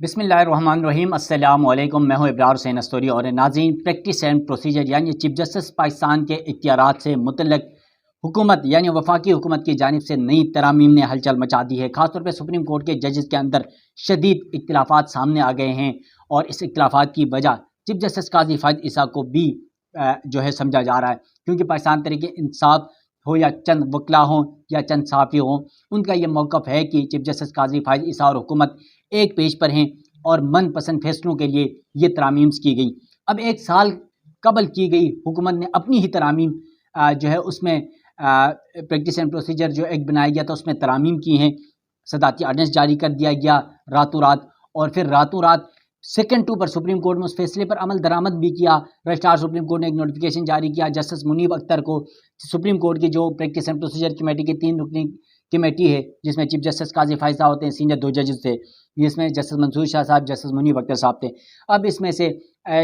بسم اللہ الرحمن الرحیم۔ السلام علیکم، میں ہوں ابرار حسین استوری اور ناظرین، پریکٹس اینڈ پروسیجر یعنی چیف جسٹس پاکستان کے اختیارات سے متعلق حکومت یعنی وفاقی حکومت کی جانب سے نئی ترامیم نے ہلچل مچا دی ہے۔ خاص طور پہ سپریم کورٹ کے ججز کے اندر شدید اختلافات سامنے آ گئے ہیں اور اس اختلافات کی وجہ چیف جسٹس قاضی فائد عیسیٰ کو بھی سمجھا جا رہا ہے، کیونکہ پاکستان تحریک انصاف ہو یا چند وکلا ہوں یا چند صحافی ہوں، ان کا یہ موقف ہے کہ چیف جسٹس قاضی فائد عیسیٰ اور حکومت ایک پیج پر ہیں اور من پسند فیصلوں کے لیے یہ ترامیم کی گئی۔ اب ایک سال قبل کی گئی حکومت نے اپنی ہی ترامیم اس میں پریکٹس اینڈ پروسیجر جو ایک بنایا گیا تھا اس میں ترامیم کی ہیں، صدارتی آرڈیننس جاری کر دیا گیا راتوں رات، اور پھر راتوں رات سیکنڈ 2 پر سپریم کورٹ میں اس فیصلے پر عمل درآمد بھی کیا۔ رجسٹرار سپریم کورٹ نے ایک نوٹیفیکیشن جاری کیا جسٹس منیب اختر کو، سپریم کورٹ کی جو پریکٹس اینڈ پروسیجر کمیٹی کی 3 رکنی کمیٹی ہے جس میں چیف جسٹس قاضی فائد صاحب ہوتے ہیں، سینئر 2 ججز تھے، جس میں جسٹس منصور شاہ صاحب، جسٹس منیب اختر صاحب تھے۔ اب اس میں سے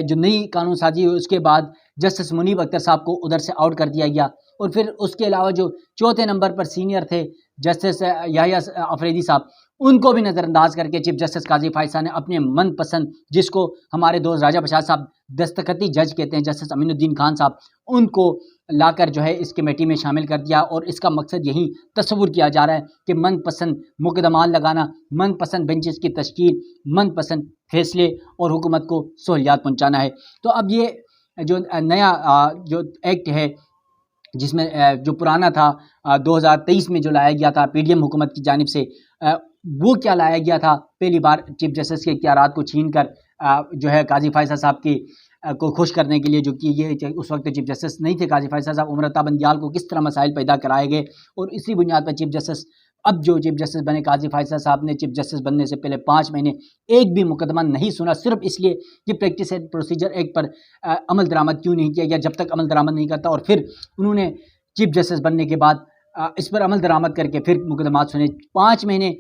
جو نئی قانون سازی ہوئی اس کے بعد جسٹس منیب اختر صاحب کو ادھر سے آؤٹ کر دیا گیا، اور پھر اس کے علاوہ جو چوتھے نمبر پر سینئر تھے جسٹس یحییٰ افریدی صاحب، ان کو بھی نظر انداز کر کے چیف جسٹس قاضی فائد صاحب نے اپنے من پسند، جس کو ہمارے دوست راجہ پرساد صاحب دستخطی جج کہتے ہیں، جسٹس امین الدین خان صاحب، ان کو لا کر اس کمیٹی میں شامل کر دیا۔ اور اس کا مقصد یہی تصور کیا جا رہا ہے کہ من پسند مقدمات لگانا، من پسند بینچز کی تشکیل، من پسند فیصلے اور حکومت کو سہولیات پہنچانا ہے۔ تو اب یہ جو نیا جو ایکٹ ہے، جس میں جو پرانا تھا 2023 میں جو لایا گیا تھا پی ڈی ایم حکومت کی جانب سے، وہ کیا لایا گیا تھا؟ پہلی بار چیف جسٹس کے اختیارات کو چھین کر قاضی فائد صاحب کی کو خوش کرنے کے لیے جو کی گئی، اس وقت چیف جسٹس نہیں تھے قاضی فائد صاحب، عمر عطا بندیال کو کس طرح مسائل پیدا کرائے گئے، اور اسی بنیاد پر چیف جسٹس اب جو چیف جسٹس بنے قاضی فائد صاحب نے چیف جسٹس بننے سے پہلے 5 مہینے ایک بھی مقدمہ نہیں سنا، صرف اس لیے کہ پریکٹس اینڈ پروسیجر ایکٹ پر عمل درآمد کیوں نہیں کیا گیا، جب تک عمل درآمد نہیں کرتا۔ اور پھر انہوں نے چیف جسٹس بننے کے بعد اس پر عمل درآمد کر کے پھر مقدمات سنے۔ 5 مہینے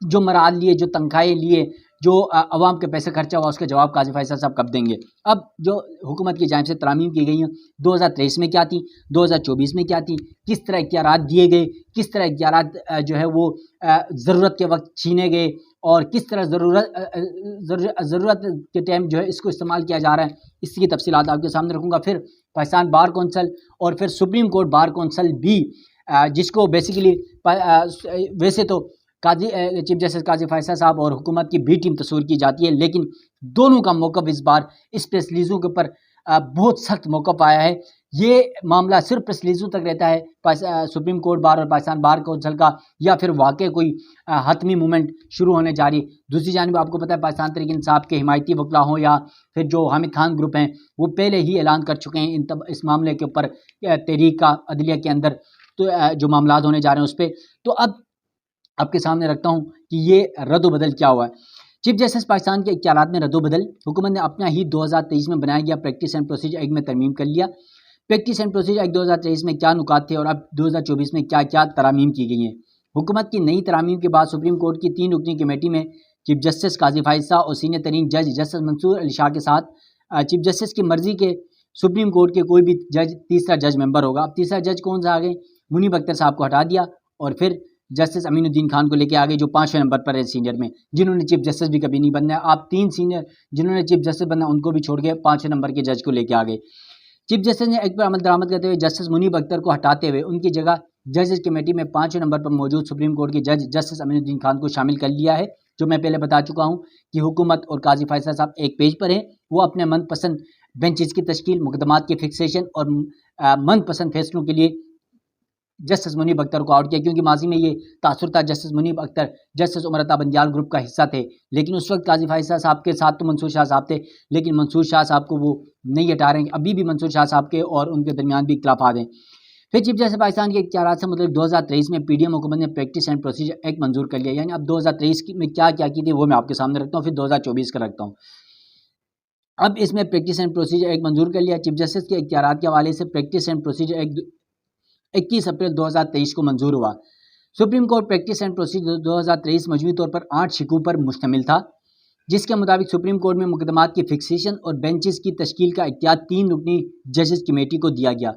جو مراد لیے، جو تنخواہیں لیے، جو عوام کے پیسے خرچہ ہوا، اس کا جواب قاضی فائد صاحب کب دیں گے؟ اب جو حکومت کی جانب سے ترامیم کی گئی ہیں 2023 میں کیا تھی، 2024 میں کیا تھی، کس طرح اختیارات دیے گئے، کس طرح اختیارات وہ ضرورت کے وقت چھینے گئے، اور کس طرح ضرورت کے ٹائم اس کو استعمال کیا جا رہا ہے، اس کی تفصیلات آپ کے سامنے رکھوں گا۔ پھر پاکستان بار کونسل اور پھر سپریم کورٹ بار کونسل بھی، جس کو بیسیکلی ویسے تو چیف جسٹس قاضی فائد صاحب اور حکومت کی بی ٹیم تصور کی جاتی ہے، لیکن دونوں کا موقف اس بار اس پریس ریلیزوں کے اوپر بہت سخت موقف آیا ہے۔ یہ معاملہ صرف پریس ریلیزوں تک رہتا ہے سپریم کورٹ بار اور پاکستان بار کونسل کا، یا پھر واقع کوئی حتمی مومنٹ شروع ہونے جا رہی ہے۔ دوسری جانب آپ کو پتہ ہے پاکستان تحریک انصاف کے حمایتی وکلا ہوں یا پھر جو حامد خان گروپ ہیں، وہ پہلے ہی اعلان کر چکے ہیں اس معاملے کے اوپر، تحریک کا عدلیہ کے اندر تو جو معاملات ہونے جا رہے ہیں اس پہ۔ تو اب آپ کے سامنے رکھتا ہوں کہ یہ رد و بدل کیا ہوا ہے۔ چیف جسٹس پاکستان کے اختیارات میں رد و بدل، حکومت نے اپنا ہی 2023 میں بنایا گیا پریکٹس اینڈ پروسیجر ایکٹ میں ترمیم کر لیا۔ پریکٹس اینڈ پروسیجر ایکٹ 2023 میں کیا نکات تھے اور اب 2024 میں کیا کیا ترامیم کی گئی ہیں؟ حکومت کی نئی ترامیم کے بعد سپریم کورٹ کی 3 رکنی کمیٹی میں چیف جسٹس قاضی فائد صاحب اور سینئر ترین جج جسٹس منصور علی شاہ کے ساتھ چیف جسٹس کی مرضی کے سپریم کورٹ کے کوئی بھی جج تیسرا جج ممبر ہوگا۔ اب تیسرا جج کون سا آ گئے؟ منیب اختر صاحب کو ہٹا دیا، اور پھر جسٹس امین الدین خان کو لے کے آگے جو 5ویں نمبر پر ہے سینئر میں، جنہوں نے چیف جسٹس بھی کبھی نہیں بننا ہے۔ آپ 3 سینئر جنہوں نے چیف جسٹس بننا ان کو بھی چھوڑ کے 5ویں نمبر کے جج کو لے کے آگے۔ چیف جسٹس نے ایک پر عمل درآمد کرتے ہوئے جسٹس منیب اختر کو ہٹاتے ہوئے ان کی جگہ ججز کمیٹی میں 5ویں نمبر پر موجود سپریم کورٹ کے جج جسٹس امین الدین خان کو شامل کر لیا ہے۔ جو میں پہلے بتا چکا ہوں کہ حکومت اور قاضی فائد صاحب ایک پیج پر ہیں، وہ اپنے من پسند بینچز کی تشکیل، مقدمات کی فکسیشن اور من پسند فیصلوں کے لیے جسٹس منیب اختر کو آؤٹ کیا، کیونکہ ماضی میں یہ تاثر تھا جسٹس منیب اختر جسٹس عمر عطا بندیال گروپ کا حصہ تھے، لیکن اس وقت قاضی فائد صاحب کے ساتھ تو منصور شاہ صاحب تھے، لیکن منصور شاہ صاحب کو وہ نہیں ہٹا رہے ہیں، ابھی بھی منصور شاہ صاحب کے اور ان کے درمیان بھی اختلافات ہیں۔ پھر چیف جسٹس پاکستان کے اختیارات سے مطلب 2023 میں پی ڈی ایم حکومت نے پریکٹس اینڈ پروسیجر ایکٹ منظور کر لیا، یعنی اب 2023 میں کیا کیا کی تھی وہ میں آپ کے سامنے رکھتا ہوں، پھر 2024 کا رکھتا ہوں۔ اب اس میں پریکٹس اینڈ پروسیجر ایکٹ منظور کر لیا۔ چیف جسٹس کے اختیارات کے حوالے سے practice and procedure act 21 April 2023 کو منظور ہوا۔ Supreme court practice and procedure 2023 مجموعی طور پر 8 شقوں پر مشتمل تھا، جس کے مطابق سپریم کورٹ میں مقدمات کی فکسیشن اور بینچز کی تشکیل کا اختیار 3 رکنی ججز کمیٹی کو دیا گیا۔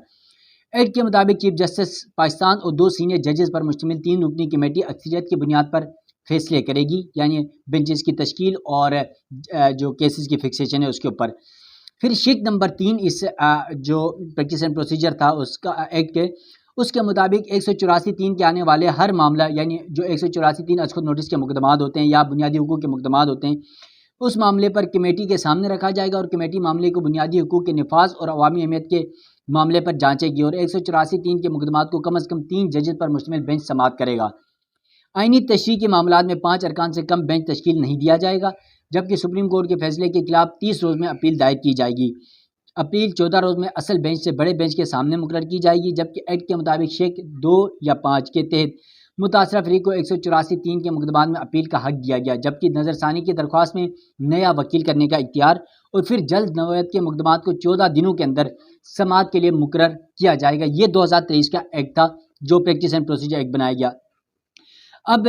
ایکٹ کے مطابق چیف جسٹس پاکستان اور 2 سینئر ججز پر مشتمل 3 رکنی کمیٹی اکثریت کی بنیاد پر فیصلے کرے گی، یعنی بینچز کی تشکیل اور جو کیسز کی فکسیشن ہے اس کے اوپر۔ پھر شق نمبر 3 اس جو پریکٹس اینڈ پروسیجر تھا اس کا ایکٹ کے، اس کے مطابق 184(3) کے آنے والے ہر معاملہ، یعنی جو 184(3) از خود نوٹس کے مقدمات ہوتے ہیں یا بنیادی حقوق کے مقدمات ہوتے ہیں، اس معاملے پر کمیٹی کے سامنے رکھا جائے گا اور کمیٹی معاملے کو بنیادی حقوق کے نفاذ اور عوامی اہمیت کے معاملے پر جانچے گی اور 184(3) کے مقدمات کو کم از کم 3 ججز پر مشتمل بینچ سماعت کرے گا۔ آئینی تشریح کے معاملات میں 5 ارکان سے کم بینچ تشکیل نہیں دیا جائے گا، جبکہ سپریم کورٹ کے فیصلے کے خلاف 30 روز میں اپیل دائر کی جائے گی۔ اپیل 14 روز میں اصل بینچ سے بڑے بینچ کے سامنے مقرر کی جائے گی، جبکہ ایکٹ کے مطابق شق 2 یا 5 کے تحت متاثرہ فریق کو 184(3) کے مقدمات میں اپیل کا حق دیا گیا، جبکہ نظر ثانی کی درخواست میں نیا وکیل کرنے کا اختیار، اور پھر جلد نوعیت کے مقدمات کو 14 دنوں کے اندر سماعت کے لیے مقرر کیا جائے گا۔ یہ 2023 کا ایکٹ تھا جو پریکٹس اینڈ پروسیجر ایکٹ بنایا گیا۔ اب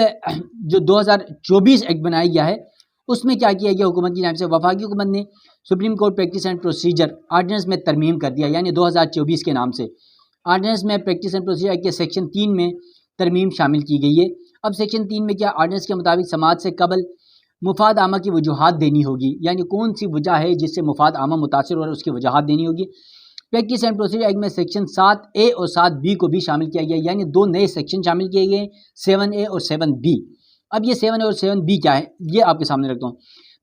جو 2024 ایکٹ بنایا گیا ہے اس میں کیا کیا گیا؟ حکومت کی جانب سے وفاقی حکومت نے supreme court practice and procedure ordinance میں ترمیم کر دیا، یعنی 2024 کے نام سے آرڈیننس میں پریکٹس اینڈ پروسیجر ایکٹ کے سیکشن 3 میں ترمیم شامل کی گئی ہے۔ اب سیکشن 3 میں کیا؟ آرڈیننس کے مطابق سماعت سے قبل مفاد عامہ کی وجوہات دینی ہوگی، یعنی کون سی وجہ ہے جس سے مفاد عامہ متاثر ہو رہا ہے اس کی وجوہات دینی ہوگی۔ پریکٹس اینڈ پروسیجر ایکٹ میں سیکشن 7A اور 7B کو بھی شامل کیا گیا، یعنی 2 نئے سیکشن شامل کیے گئے، 7A اور 7B۔ اب یہ 7A اور 7B کیا ہے یہ آپ کے سامنے رکھتا ہوں۔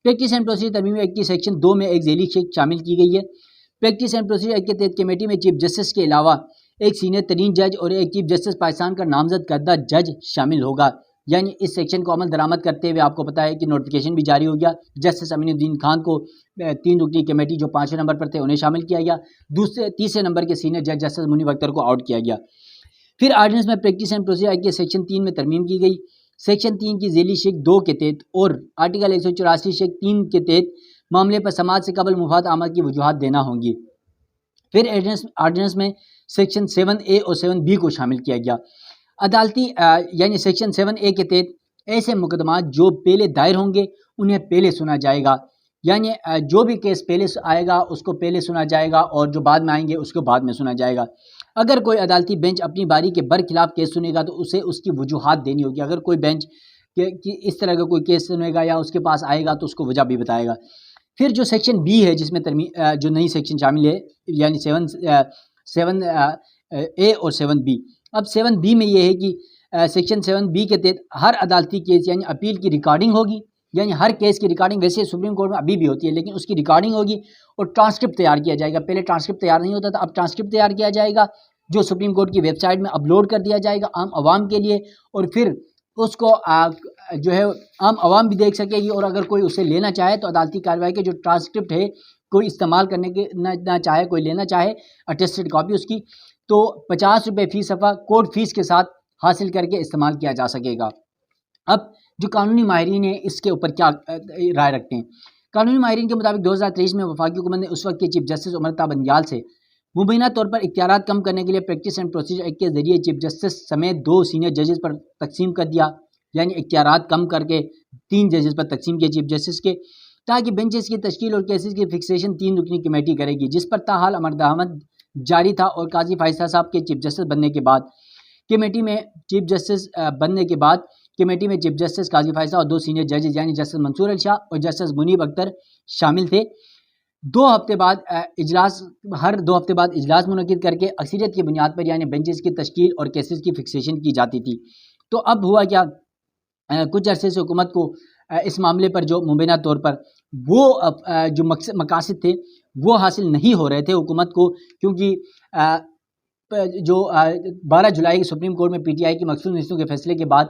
پریکٹس اینڈ پروسیجر ترمیم ایکٹ کی سیکشن 2 میں ایک ذیلی شق شامل کی گئی ہے۔ پریکٹس اینڈ پروسیجر ایکٹ کے تحت کمیٹی میں چیف جسٹس کے علاوہ ایک سینئر ترین جج اور ایک چیف جسٹس پاکستان کا نامزد کردہ جج شامل ہوگا، یعنی اس سیکشن کو عمل درآمد کرتے ہوئے آپ کو پتہ ہے کہ نوٹیفیکیشن بھی جاری ہو گیا۔ جسٹس امین الدین خان کو 3 رکنی کمیٹی جو 5ویں نمبر پر تھے انہیں شامل کیا گیا، تیسرے نمبر کے سینئر جج جسٹس منیب اختر کو آؤٹ کیا گیا۔ پھر آرڈیننس میں پریکٹس اینڈ پروسیجر ایکٹ کے سیکشن 3 میں ترمیم کی گئی۔ سیکشن 3 کی ذیلی شق 2 کے تحت اور آرٹیکل 184 شق 3 کے تحت معاملے پر سماعت سے قبل مفاد عامہ کی وجوہات دینا ہوں گی۔ پھر آرڈیننس میں سیکشن 7A اور 7B کو شامل کیا گیا۔ عدالتی یعنی سیکشن 7A کے تحت ایسے مقدمات جو پہلے دائر ہوں گے انہیں پہلے سنا جائے گا، یعنی جو بھی کیس پہلے آئے گا اس کو پہلے سنا جائے گا اور جو بعد میں آئیں گے اس کو بعد میں سنا جائے گا۔ اگر کوئی عدالتی بینچ اپنی باری کے برخلاف کیس سنے گا تو اسے اس کی وجوہات دینی ہوگی۔ اگر کوئی بینچ اس طرح کا کوئی کیس سنے گا یا اس کے پاس آئے گا تو اس کو وجہ بھی بتائے گا۔ پھر جو سیکشن B ہے جس میں جو نئی سیکشن شامل ہے، یعنی 7A اور 7B۔ اب 7B میں یہ ہے کہ سیکشن 7B کے تحت ہر عدالتی کیس یعنی اپیل کی ریکارڈنگ ہوگی، یعنی ہر کیس کی ریکارڈنگ ویسے سپریم کورٹ میں ابھی بھی ہوتی ہے لیکن اس کی ریکارڈنگ ہوگی اور ٹرانسکرپٹ تیار کیا جائے گا۔ پہلے ٹرانسکرپٹ تیار نہیں ہوتا تھا، اب ٹرانسکرپٹ تیار کیا جائے گا جو سپریم کورٹ کی ویب سائٹ میں اپلوڈ کر دیا جائے گا عام عوام کے لیے، اور پھر اس کو جو ہے عام عوام بھی دیکھ سکے گی، اور اگر کوئی اسے لینا چاہے تو عدالتی کارروائی کے جو ٹرانسکرپٹ ہے کوئی استعمال کرنے کے نہ چاہے، کوئی لینا چاہے اٹیسٹڈ کاپی اس کی، تو 50 روپے فی صفحہ کورٹ فیس کے ساتھ حاصل کر کے استعمال کیا جا سکے گا۔ اب جو قانونی ماہرین ہیں اس کے اوپر کیا رائے رکھتے ہیں؟ قانونی ماہرین کے مطابق 2023 میں وفاقی حکومت نے اس وقت کے چیف جسٹس عمر طاہر بنگال سے مبینہ طور پر اختیارات کم کرنے کے لیے پریکٹس اینڈ پروسیجر ایکٹ کے ذریعے چیف جسٹس سمیت 2 سینئر ججز پر تقسیم کر دیا، یعنی اختیارات کم کر کے 3 ججز پر تقسیم کیے چیف جسٹس کے، تاکہ بینچز کی تشکیل اور کیسز کی فکسیشن 3 رکنی کمیٹی کرے گی، جس پر تاحال عمل درآمد جاری تھا، اور قاضی فائزہ صاحب کے چیف جسٹس بننے کے بعد کمیٹی میں چیف جسٹس قاضی فائزہ اور 2 سینئر ججز یعنی جسٹس منصور علی شاہ اور جسٹس منیب اختر شامل تھے۔ 2 ہفتے بعد ہر 2 ہفتے بعد اجلاس منعقد کر کے اکثریت کی بنیاد پر یعنی بینچز کی تشکیل اور کیسز کی فکسیشن کی جاتی تھی۔ تو اب ہوا کیا، کچھ عرصے سے حکومت کو اس معاملے پر جو مبینہ طور پر وہ جو مقاصد تھے وہ حاصل نہیں ہو رہے تھے حکومت کو، کیونکہ جو 12 جولائی کی سپریم کورٹ میں پی ٹی آئی کی مخصوص نشستوں کے فیصلے کے بعد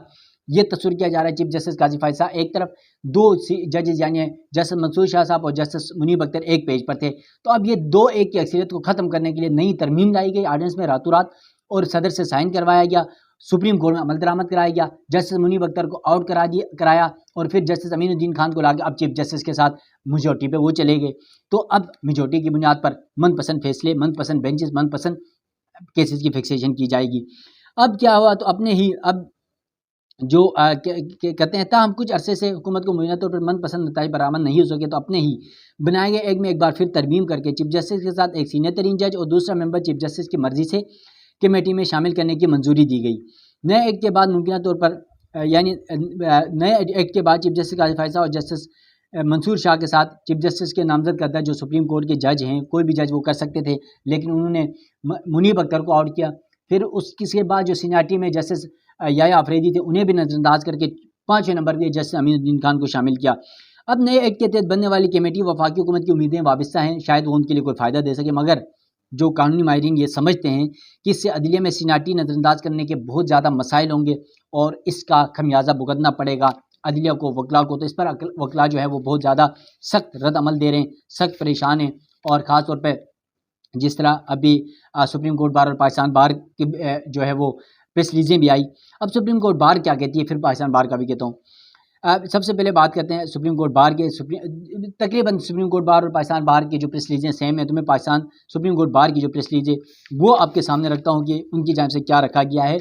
یہ تصور کیا جا رہا ہے چیف جسٹس قاضی فائزہ ایک طرف، 2 ججز یعنی جسٹس منصور شاہ صاحب اور جسٹس منیب اختر ایک پیج پر تھے، تو اب یہ 2-1 کی اکثریت کو ختم کرنے کے لیے نئی ترمیم لائی گئی آرڈیننس میں راتوں رات، اور صدر سے سائن کروایا گیا، سپریم کورٹ میں عمل درآمد کرایا گیا، جسٹس منیب اختر کو آؤٹ کرایا، اور پھر جسٹس امین الدین خان کو لا کے اب چیف جسٹس کے ساتھ میجورٹی پہ وہ چلے گئے۔ تو اب میجورٹی کی بنیاد پر من پسند فیصلے، من پسند بینچز، من پسند کیسز کی فکسیشن کی جائے گی۔ اب کیا ہوا، تو اپنے ہی اب جو کہتے ہیں تاہم کچھ عرصے سے حکومت کو مبینہ طور پر من پسند نتائج برآمد نہیں ہو سکے، تو اپنے ہی بنائے گئے ایک میں ایک بار پھر ترمیم کر کے چیف جسٹس کے ساتھ ایک سینئر ترین جج اور دوسرا ممبر چیف جسٹس کی مرضی سے کمیٹی میں شامل کرنے کی منظوری دی گئی۔ نئے ایکٹ کے بعد ممکنہ طور پر یعنی نئے ایکٹ کے بعد چیف جسٹس قاضی فائز اور جسٹس منصور شاہ کے ساتھ چیف جسٹس کے نامزد کردہ جو سپریم کورٹ کے جج ہیں، کوئی بھی جج وہ کر سکتے تھے، لیکن انہوں نے منیب اختر کو آؤٹ کیا۔ پھر اس کے بعد جو سینیارٹی میں جسٹس یحییٰ آفریدی تھے انہیں بھی نظر انداز کر کے 5ویں نمبر پہ جسٹس امین الدین خان کو شامل کیا۔ اب نئے ایکٹ کے تحت بننے والی کمیٹی وفاقی حکومت کی امیدیں وابستہ ہیں، شاید وہ ان کے لیے کوئی فائدہ دے سکے، مگر جو قانونی ماہرین یہ سمجھتے ہیں کہ اس سے عدلیہ میں سینیارٹی نظر انداز کرنے کے بہت زیادہ مسائل ہوں گے اور اس کا خمیازہ بھگتنا پڑے گا عدلیہ کو، وکلاء کو۔ تو اس پر وکلاء جو ہے وہ بہت زیادہ سخت رد عمل دے رہے ہیں، سخت پریشان ہیں، اور خاص طور پہ جس طرح ابھی سپریم کورٹ بار اور پاکستان بار کی جو ہے وہ پریس ریلیزیں بھی آئی۔ اب سپریم کورٹ بار کیا کہتی ہے، پھر پاکستان بار کا بھی کہتا ہوں۔ سب سے پہلے بات کرتے ہیں سپریم کورٹ بار کے۔ تقریباً سپریم کورٹ بار اور پاکستان بار کی جو پریس ریلیزیں سیم ہیں، تو میں پاکستان سپریم کورٹ بار کی جو پریس ریلیز ہے وہ آپ کے سامنے رکھتا ہوں کہ ان کی جانب سے کیا رکھا گیا ہے۔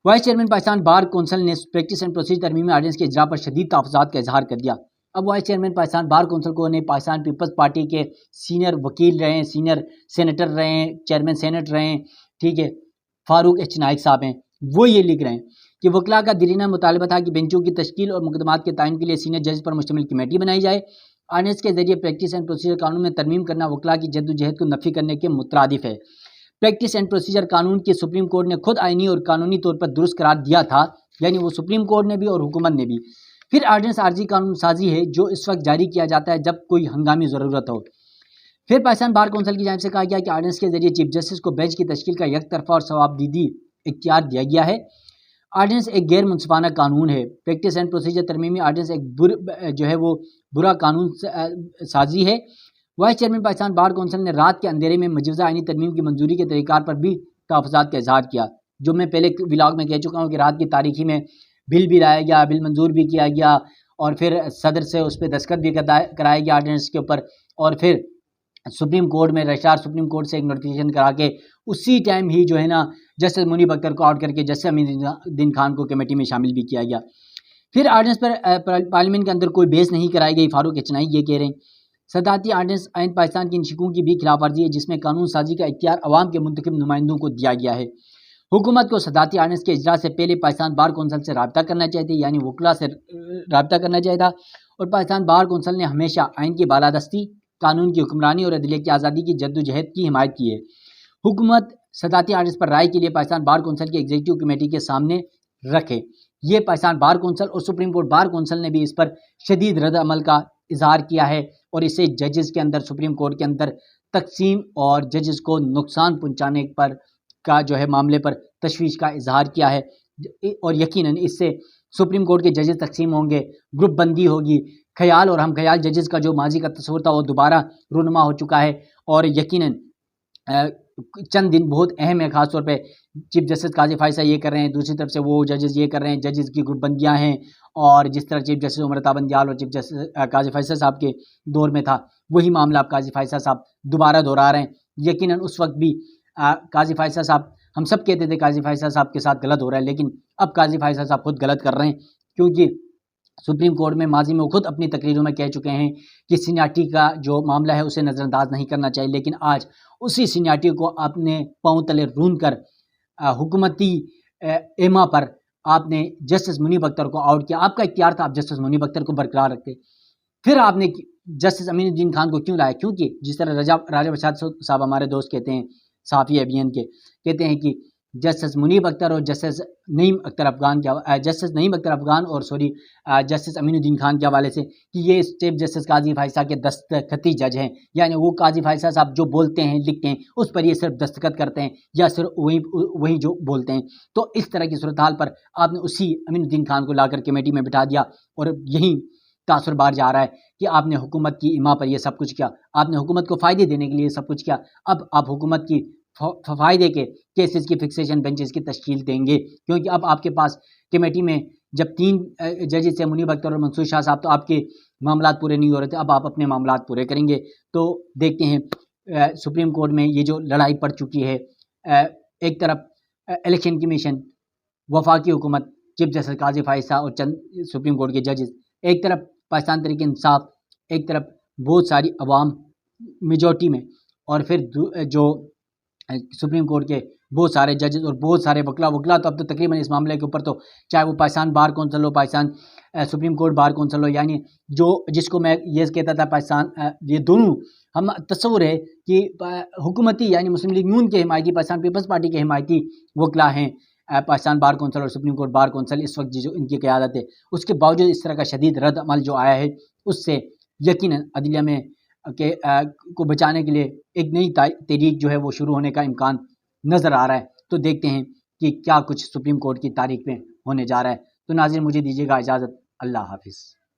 Vice chairman Pakistan bar council نے پریکٹس اینڈ پروسیجر ترمیمی آرڈیننس کے اجرا پر شدید تحفظات کا اظہار کر دیا۔ اب vice chairman Pakistan bar council کو نے پاکستان پیپلز پارٹی کے سینئر وکیل رہے ہیں، سینئر سینیٹر رہے ہیں، چیئرمین سینٹ رہے ہیں، ٹھیک ہے، فاروق ایچ نائک صاحب ہیں، وہ یہ لکھ رہے ہیں کہ وکلاء کا دیرینہ مطالبہ تھا کہ بینچوں کی تشکیل اور مقدمات کے تعین کے لیے سینئر جج پر مشتمل کمیٹی بنائی جائے۔ آرڈیننس کے ذریعے پریکٹس اینڈ پروسیجر قانون میں ترمیم کرنا وکلاء کی جدوجہد کو نفی کرنے کے مترادف ہے۔ پریکٹس اینڈ پروسیجر قانون کی سپریم کورٹ نے خود آئینی اور قانونی طور پر درست قرار دیا تھا، یعنی وہ سپریم کورٹ نے بھی اور حکومت نے بھی۔ پھر آرڈیننس عارضی قانون سازی ہے جو اس وقت جاری کیا جاتا ہے جب کوئی ہنگامی ضرورت ہو۔ پھر پاکستان بار کونسل کی جانب سے کہا گیا کہ آرڈیننس کے ذریعے چیف جسٹس کو بینچ کی تشکیل کا یک طرفہ اور ثوابدیدی اختیار دیا گیا ہے۔ آرڈیننس ایک غیر منصفانہ قانون ہے۔ پریکٹس اینڈ پروسیجر ترمیمی آرڈیننس ایک جو ہے وہ برا قانون سازی ہے۔ Vice chairman Pakistan bar council نے رات کے اندھیرے میں مجوزہ آئینی ترمیم کی منظوری کے طریقہ کار پر بھی تحفظات کا اظہار کیا، جو میں پہلے ولاگ میں کہہ چکا ہوں کہ رات کی تاریخی میں بل بھی لایا گیا، بل منظور بھی کیا گیا، اور پھر صدر سے اس پہ دستخط بھی کرایا گیا آرڈیننس کے اوپر، اور پھر سپریم کورٹ میں رجسٹرار سپریم کورٹ سے ایک نوٹیفیکیشن کرا کے اسی ٹائم ہی جو ہے نا جسٹس منیب اختر کو آؤٹ کر کے جسٹس امین الدین خان کو کمیٹی میں شامل بھی کیا گیا۔ پھر آرڈیننس پر پارلیمنٹ کے اندر کوئی بحث نہیں کرائی گئی۔ فاروق ایچ نائک یہ کہہ رہے ہیں صدارتی آرڈیننس آئین پاکستان کی ان شقوں کی بھی خلاف ورزی ہے جس میں قانون سازی کا اختیار عوام کے منتخب نمائندوں کو دیا گیا ہے۔ حکومت کو صدارتی آرڈیننس کے اجرا سے پہلے پاکستان بار کونسل سے رابطہ کرنا چاہیے تھا، یعنی وکلاء سے رابطہ کرنا چاہیے تھا، اور پاکستان بار کونسل نے ہمیشہ آئین کی بالادستی، قانون کی حکمرانی اور عدلیہ کی آزادی کی جدوجہد کی حمایت کی ہے۔ حکومت صدارتی آرڈیننس پر رائے کے لیے پاکستان بار کونسل کی ایگزیکٹو کمیٹی کے سامنے رکھے۔ یہ پاکستان بار کونسل اور سپریم کورٹ بار کونسل نے بھی اس پر شدید رد عمل کا اظہار کیا ہے، اور اسے ججز کے اندر سپریم کورٹ کے اندر تقسیم اور ججز کو نقصان پہنچانے پر کا جو ہے معاملے پر تشویش کا اظہار کیا ہے، اور یقیناً اس سے سپریم کورٹ کے ججز تقسیم ہوں گے، گروپ بندی ہوگی، خیال اور ہم خیال ججز کا جو ماضی کا تصور تھا وہ دوبارہ رونما ہو چکا ہے، اور یقیناً چند دن بہت اہم ہے، خاص طور پہ چیف جسٹس قاضی فائز صاحب یہ کر رہے ہیں، دوسری طرف سے وہ ججز یہ کر رہے ہیں، ججز کی گروپ بندیاں ہیں، اور جس طرح چیف جسٹس عمر عطا بندیال اور چیف جسٹس قاضی فائز صاحب کے دور میں تھا وہی معاملہ اب قاضی فائز صاحب دوبارہ دہرا رہے ہیں۔ یقیناً اس وقت بھی قاضی فائز صاحب ہم سب کہتے تھے قاضی فائز صاحب کے ساتھ غلط ہو رہا ہے، لیکن اب قاضی فائز صاحب خود غلط کر رہے ہیں، کیونکہ سپریم کورٹ میں ماضی میں وہ خود اپنی تقریروں میں کہہ چکے ہیں کہ سینیارٹی کا جو معاملہ ہے اسے نظر انداز نہیں کرنا چاہیے، لیکن آج اسی سینیارٹی کو اپنے پاؤں تلے رون کر حکومتی ایما پر آپ نے جسٹس منیب اختر کو آؤٹ کیا۔ آپ کا اختیار تھا، آپ جسٹس منیب اختر کو برقرار رکھتے، پھر آپ نے جسٹس امین الدین خان کو کیوں لایا؟ کیونکہ جس طرح راجہ بشاد صاحب ہمارے دوست کہتے ہیں، صحافی ابین کے کہتے ہیں کہ جسٹس منیب اختر اور جسٹس نعیم اختر افغان اور جسٹس امین الدین خان کے حوالے سے کہ یہ چیف جسٹس قاضی فائز صاحب کے دستخطی جج ہیں، یعنی وہ قاضی فائز صاحب جو بولتے ہیں لکھتے ہیں اس پر یہ صرف دستخط کرتے ہیں یا صرف وہی جو بولتے ہیں۔ تو اس طرح کی صورتحال پر آپ نے اسی امین الدین خان کو لا کر کمیٹی میں بٹھا دیا، اور یہی تاثر بار جا رہا ہے کہ آپ نے حکومت کی ایما پر یہ سب کچھ کیا، آپ نے حکومت کو فائدے دینے کے لیے سب کچھ کیا۔ اب آپ حکومت کی فائدے کے کیسز کی فکسیشن بینچز کی تشکیل دیں گے، کیونکہ اب آپ کے پاس کمیٹی میں جب 3 ججز سے منیب اختر اور منصور شاہ صاحب، تو آپ کے معاملات پورے نہیں ہو رہے تھے، اب آپ اپنے معاملات پورے کریں گے۔ تو دیکھتے ہیں سپریم کورٹ میں یہ جو لڑائی پڑ چکی ہے، ایک طرف الیکشن کمیشن، وفاقی حکومت، چیف جسٹس قاضی فائز صاحب اور چند سپریم کورٹ کے ججز، ایک طرف پاکستان تحریک انصاف، ایک طرف بہت ساری عوام میجورٹی میں، اور پھر جو سپریم کورٹ کے بہت سارے ججز اور بہت سارے وکلا تو اب تو تقریباً اس معاملے کے اوپر تو چاہے وہ پاکستان بار کونسل ہو، Pakistan supreme court bar council ہو، یعنی جس کو میں یہ کہتا تھا پاکستان، یہ دونوں ہم تصور ہے کہ حکومتی یعنی مسلم لیگ نون کے حمایتی، پاکستان پیپلز پارٹی کے حمایتی وکلا ہیں پاکستان بار کونسل اور سپریم کورٹ بار کونسل اس وقت جو ان کی قیادت ہے، اس کے باوجود اس طرح کا شدید رد عمل جو آیا ہے، اس سے یقیناً عدلیہ میں کو بچانے کے لیے ایک نئی تحریک جو ہے وہ شروع ہونے کا امکان نظر آ رہا ہے۔ تو دیکھتے ہیں کہ کیا کچھ سپریم کورٹ کی تاریخ میں ہونے جا رہا ہے۔ تو ناظرین مجھے دیجیے گا اجازت، اللہ حافظ۔